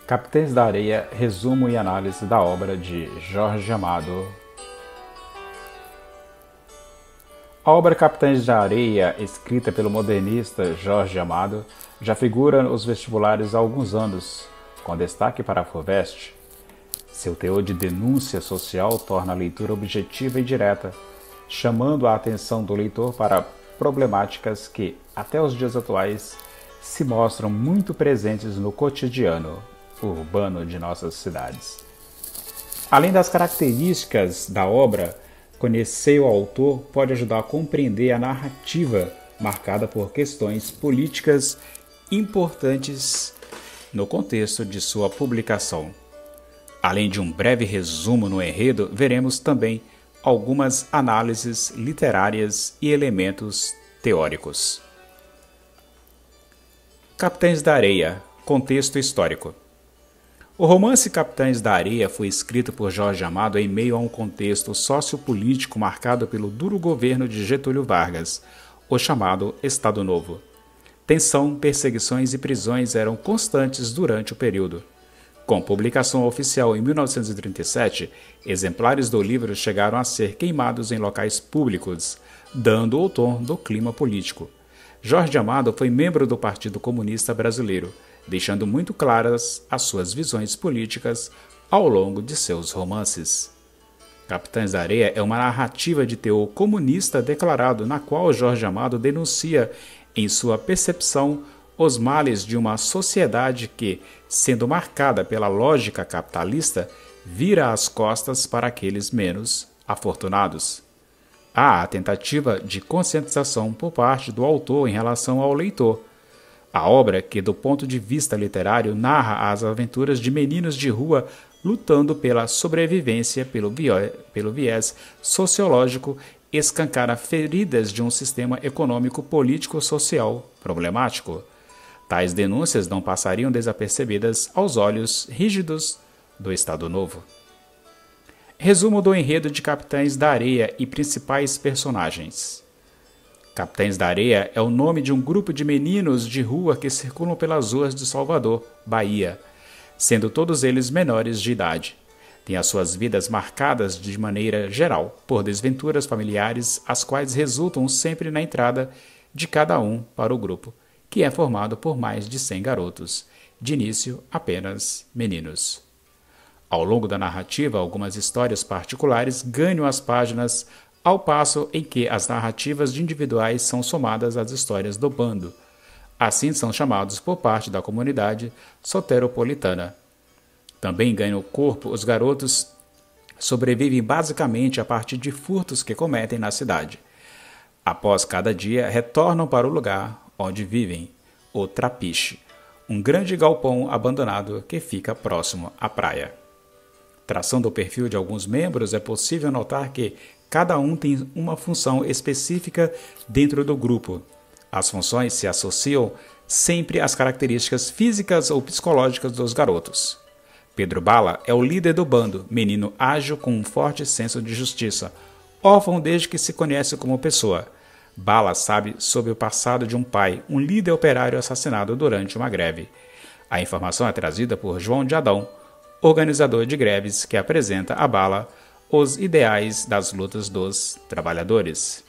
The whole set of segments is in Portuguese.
Capitães da Areia, resumo e análise da obra de Jorge Amado. A obra Capitães da Areia, escrita pelo modernista Jorge Amado, já figura nos vestibulares há alguns anos, com destaque para a FUVEST. Seu teor de denúncia social torna a leitura objetiva e direta, chamando a atenção do leitor para problemáticas que, até os dias atuais, se mostram muito presentes no cotidiano urbano de nossas cidades. Além das características da obra, conhecer o autor pode ajudar a compreender a narrativa marcada por questões políticas importantes no contexto de sua publicação. Além de um breve resumo no enredo, veremos também algumas análises literárias e elementos teóricos. Capitães da Areia, contexto histórico. O romance Capitães da Areia foi escrito por Jorge Amado em meio a um contexto sociopolítico marcado pelo duro governo de Getúlio Vargas, o chamado Estado Novo. Tensão, perseguições e prisões eram constantes durante o período. Com publicação oficial em 1937, exemplares do livro chegaram a ser queimados em locais públicos, dando o tom do clima político. Jorge Amado foi membro do Partido Comunista Brasileiro, deixando muito claras as suas visões políticas ao longo de seus romances. Capitães da Areia é uma narrativa de teor comunista declarado, na qual Jorge Amado denuncia, em sua percepção, os males de uma sociedade que, sendo marcada pela lógica capitalista, vira as costas para aqueles menos afortunados. Há a tentativa de conscientização por parte do autor em relação ao leitor. A obra, que do ponto de vista literário narra as aventuras de meninos de rua lutando pela sobrevivência pelo viés sociológico, escancara feridas de um sistema econômico político-social problemático. Tais denúncias não passariam desapercebidas aos olhos rígidos do Estado Novo. Resumo do enredo de Capitães da Areia e principais personagens. Capitães da Areia é o nome de um grupo de meninos de rua que circulam pelas ruas de Salvador, Bahia, sendo todos eles menores de idade. Têm as suas vidas marcadas de maneira geral por desventuras familiares, as quais resultam sempre na entrada de cada um para o grupo, que é formado por mais de 100 garotos, de início apenas meninos. Ao longo da narrativa, algumas histórias particulares ganham as páginas, ao passo em que as narrativas individuais são somadas às histórias do bando. Assim são chamados por parte da comunidade soteropolitana. Também ganham corpo os garotos sobrevivem basicamente a partir de furtos que cometem na cidade. Após cada dia, retornam para o lugar onde vivem, o Trapiche, um grande galpão abandonado que fica próximo à praia. Traçando o perfil de alguns membros, é possível notar que cada um tem uma função específica dentro do grupo. As funções se associam sempre às características físicas ou psicológicas dos garotos. Pedro Bala é o líder do bando, menino ágil com um forte senso de justiça, órfão desde que se conhece como pessoa. Bala sabe sobre o passado de um pai, um líder operário assassinado durante uma greve. A informação é trazida por João de Adão, organizador de greves, que apresenta a Bala os ideais das lutas dos trabalhadores.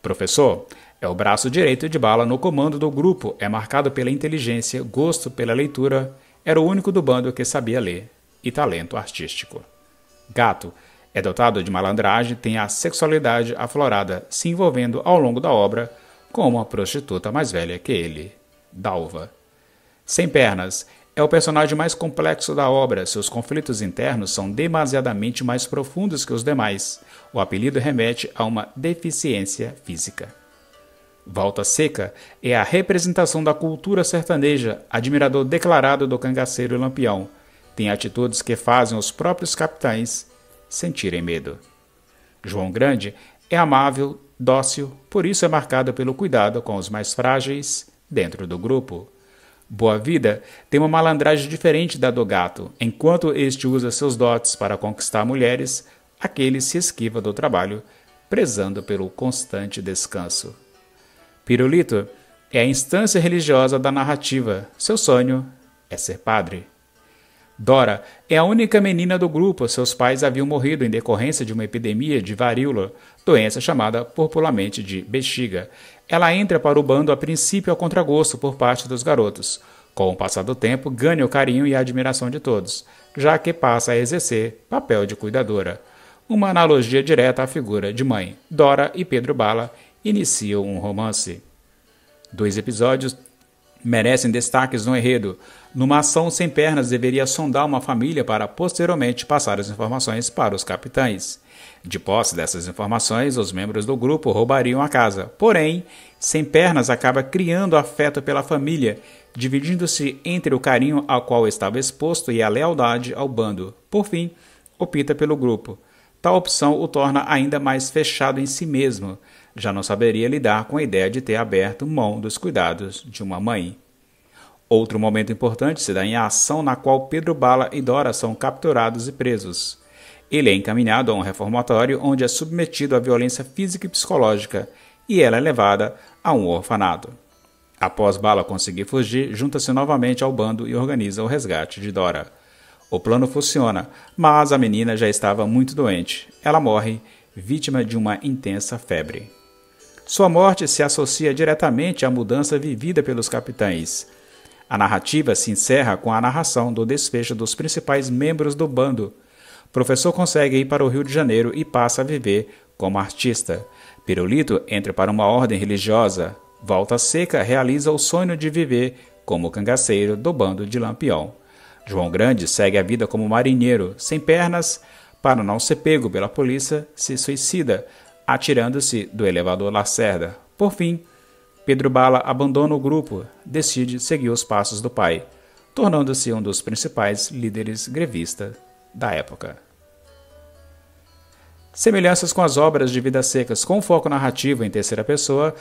Professor é o braço direito de Bala no comando do grupo, é marcado pela inteligência, gosto pela leitura, era o único do bando que sabia ler, e talento artístico. Gato é dotado de malandragem, tem a sexualidade aflorada, se envolvendo ao longo da obra com uma prostituta mais velha que ele, Dalva. Sem pernas é o personagem mais complexo da obra, seus conflitos internos são demasiadamente mais profundos que os demais. O apelido remete a uma deficiência física. Volta Seca é a representação da cultura sertaneja, admirador declarado do cangaceiro e lampião. Tem atitudes que fazem os próprios capitães sentirem medo. João Grande é amável, dócil, por isso é marcado pelo cuidado com os mais frágeis dentro do grupo. Boa Vida tem uma malandragem diferente da do Gato. Enquanto este usa seus dotes para conquistar mulheres, aquele se esquiva do trabalho, prezando pelo constante descanso. Pirulito é a instância religiosa da narrativa. Seu sonho é ser padre. Dora é a única menina do grupo. Seus pais haviam morrido em decorrência de uma epidemia de varíola, doença chamada popularmente de bexiga. Ela entra para o bando a princípio ao contragosto por parte dos garotos. Com o passar do tempo, ganha o carinho e a admiração de todos, já que passa a exercer papel de cuidadora. Uma analogia direta à figura de mãe. Dora e Pedro Bala iniciam um romance. 2 episódios merecem destaques no enredo. Numa ação sem pernas, deveria sondar uma família para posteriormente passar as informações para os capitães. De posse dessas informações, os membros do grupo roubariam a casa. Porém, Sem Pernas acaba criando afeto pela família, dividindo-se entre o carinho ao qual estava exposto e a lealdade ao bando. Por fim, opta pelo grupo. Tal opção o torna ainda mais fechado em si mesmo. Já não saberia lidar com a ideia de ter aberto mão dos cuidados de uma mãe. Outro momento importante se dá em ação na qual Pedro Bala e Dora são capturados e presos. Ele é encaminhado a um reformatório onde é submetido à violência física e psicológica, e ela é levada a um orfanato. Após Bala conseguir fugir, junta-se novamente ao bando e organiza o resgate de Dora. O plano funciona, mas a menina já estava muito doente. Ela morre, vítima de uma intensa febre. Sua morte se associa diretamente à mudança vivida pelos capitães. A narrativa se encerra com a narração do desfecho dos principais membros do bando. O professor consegue ir para o Rio de Janeiro e passa a viver como artista. Pirulito entra para uma ordem religiosa. Volta Seca realiza o sonho de viver como cangaceiro do bando de Lampião. João Grande segue a vida como marinheiro. Sem Pernas, para não ser pego pela polícia, se suicida, atirando-se do elevador Lacerda. Por fim, Pedro Bala abandona o grupo, decide seguir os passos do pai, tornando-se um dos principais líderes grevistas da época. Semelhanças com as obras de Vidas Secas, com foco narrativo em terceira pessoa,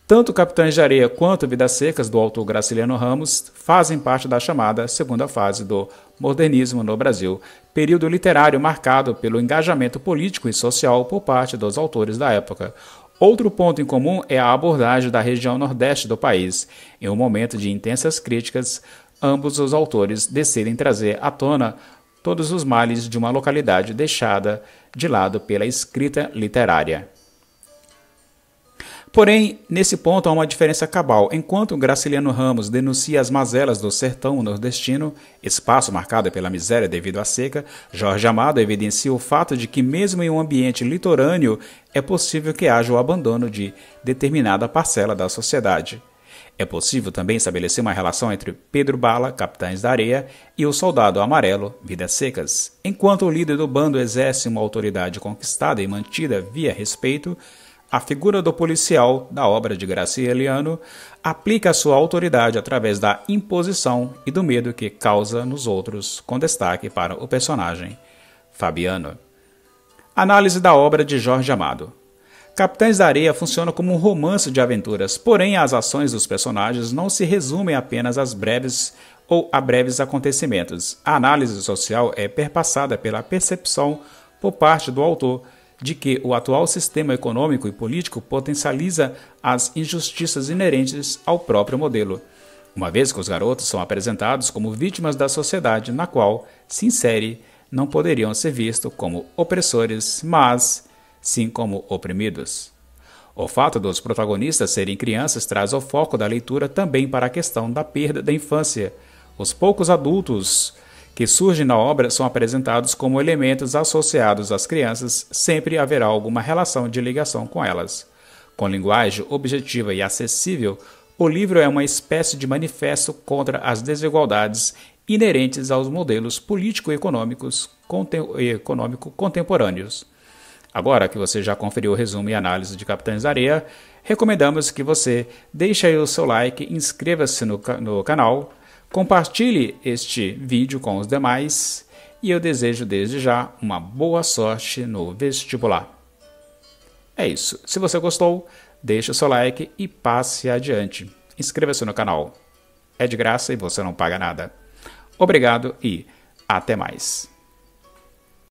tanto Capitães de Areia quanto Vidas Secas, do autor Graciliano Ramos, fazem parte da chamada segunda fase do modernismo no Brasil, período literário marcado pelo engajamento político e social por parte dos autores da época. Outro ponto em comum é a abordagem da região nordeste do país. Em um momento de intensas críticas, ambos os autores decidem trazer à tona todos os males de uma localidade deixada de lado pela escrita literária. Porém, nesse ponto há uma diferença cabal. Enquanto Graciliano Ramos denuncia as mazelas do sertão nordestino, espaço marcado pela miséria devido à seca, Jorge Amado evidencia o fato de que mesmo em um ambiente litorâneo é possível que haja o abandono de determinada parcela da sociedade. É possível também estabelecer uma relação entre Pedro Bala, Capitães da Areia, e o Soldado Amarelo, Vidas Secas. Enquanto o líder do bando exerce uma autoridade conquistada e mantida via respeito, a figura do policial, da obra de Graciliano, aplica sua autoridade através da imposição e do medo que causa nos outros, com destaque para o personagem Fabiano. Análise da obra de Jorge Amado. Capitães da Areia funciona como um romance de aventuras, porém as ações dos personagens não se resumem apenas a breves acontecimentos. A análise social é perpassada pela percepção por parte do autor de que o atual sistema econômico e político potencializa as injustiças inerentes ao próprio modelo, uma vez que os garotos são apresentados como vítimas da sociedade na qual se insere, não poderiam ser vistos como opressores, mas sim como oprimidos. O fato dos protagonistas serem crianças traz o foco da leitura também para a questão da perda da infância. Os poucos adultos que surgem na obra são apresentados como elementos associados às crianças, sempre haverá alguma relação de ligação com elas. Com linguagem objetiva e acessível, o livro é uma espécie de manifesto contra as desigualdades inerentes aos modelos político-econômicos contemporâneos. Agora que você já conferiu o resumo e análise de Capitães da Areia, recomendamos que você deixe aí o seu like, inscreva-se no canal, compartilhe este vídeo com os demais e eu desejo desde já uma boa sorte no vestibular. É isso. Se você gostou, deixe o seu like e passe adiante. Inscreva-se no canal. É de graça e você não paga nada. Obrigado e até mais.